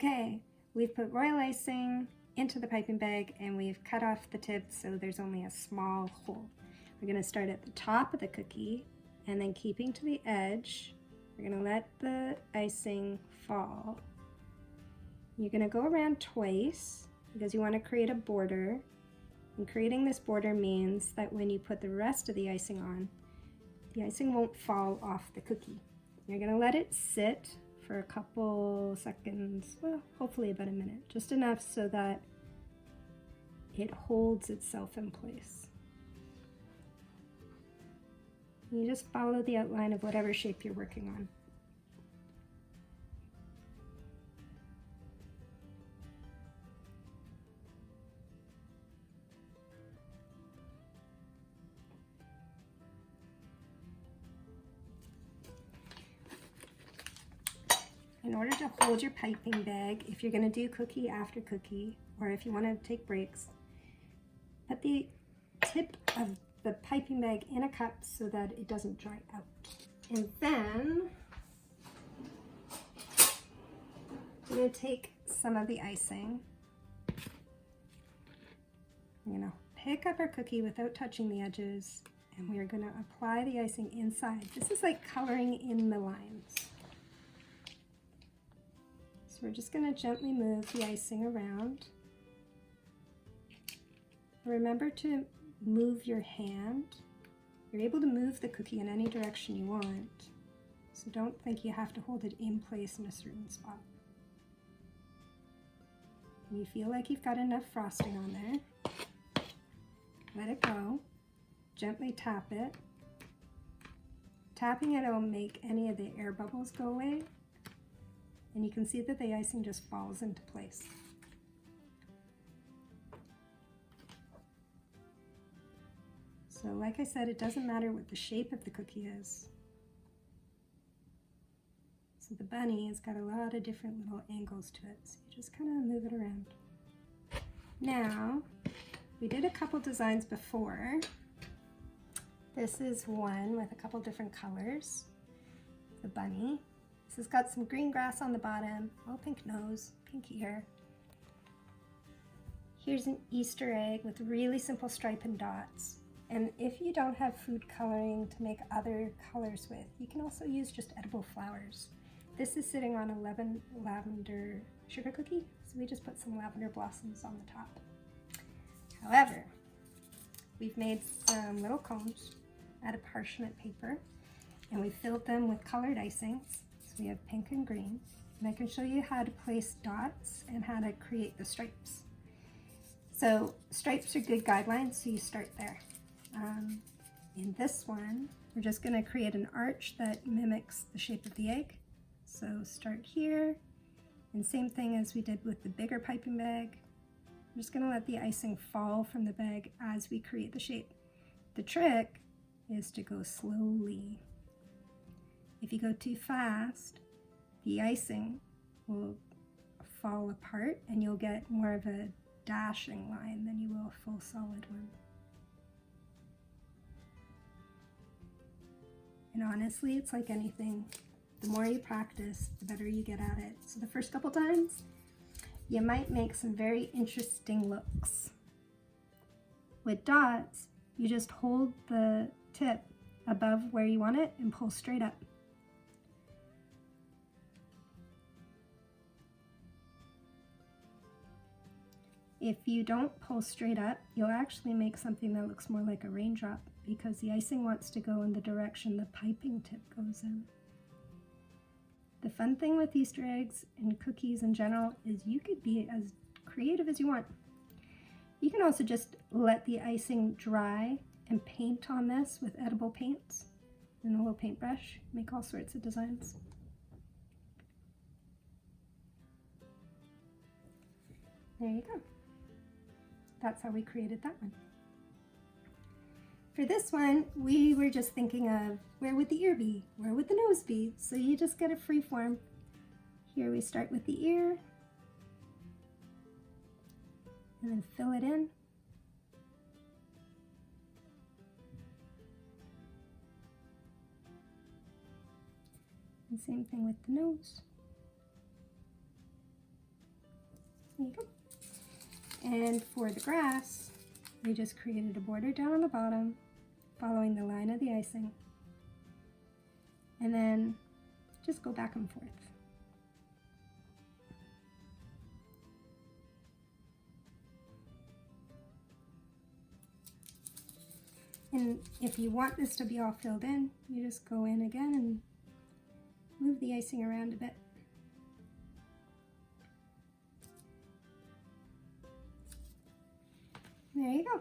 Okay, we've put royal icing into the piping bag and we've cut off the tip so there's only a small hole. We're going to start at the top of the cookie and then keeping to the edge, we're going to let the icing fall. You're going to go around twice because you want to create a border. And creating this border means that when you put the rest of the icing on, the icing won't fall off the cookie. You're going to let it sit for a couple seconds, well, hopefully about a minute, just enough so that it holds itself in place. You just follow the outline of whatever shape you're working on. In order to hold your piping bag, if you're going to do cookie after cookie, or if you want to take breaks, put the tip of the piping bag in a cup so that it doesn't dry out. And then I'm going to take some of the icing. I'm going to pick up our cookie without touching the edges, and we're going to apply the icing inside. This is like coloring in the lines. So we're just going to gently move the icing around. Remember to move your hand. You're able to move the cookie in any direction you want, so don't think you have to hold it in place in a certain spot. When you feel like you've got enough frosting on there, let it go. Gently tap it. Tapping it will make any of the air bubbles go away, and you can see that the icing just falls into place. So like I said, it doesn't matter what the shape of the cookie is. So the bunny has got a lot of different little angles to it, so you just kind of move it around. Now, we did a couple designs before. This is one with a couple different colors. The bunny. This has got some green grass on the bottom, little pink nose, pink ear. Here's an Easter egg with really simple stripe and dots. And if you don't have food coloring to make other colors with, you can also use just edible flowers. This is sitting on a lavender sugar cookie, so we just put some lavender blossoms on the top. However, we've made some little cones out of parchment paper, and we filled them with colored icings. So we have pink and green, and I can show you how to place dots and how to create the stripes. So stripes are good guidelines, so you start there. In this one, we're just going to create an arch that mimics the shape of the egg. So start here, and same thing as we did with the bigger piping bag. I'm just going to let the icing fall from the bag as we create the shape. The trick is to go slowly. If you go too fast, the icing will fall apart and you'll get more of a dashing line than you will a full solid one. And honestly, it's like anything. The more you practice, the better you get at it. So the first couple times, you might make some very interesting looks. With dots, you just hold the tip above where you want it and pull straight up. If you don't pull straight up, you'll actually make something that looks more like a raindrop because the icing wants to go in the direction the piping tip goes in. The fun thing with Easter eggs and cookies in general is you could be as creative as you want. You can also just let the icing dry and paint on this with edible paints and a little paintbrush, make all sorts of designs. There you go. That's how we created that one. For this one, we were just thinking of where would the ear be? Where would the nose be? So you just get a free form. Here we start with the ear and then fill it in. And same thing with the nose. There you go. And for the grass, we just created a border down on the bottom, following the line of the icing. And then just go back and forth. And if you want this to be all filled in, you just go in again and move the icing around a bit. There you go.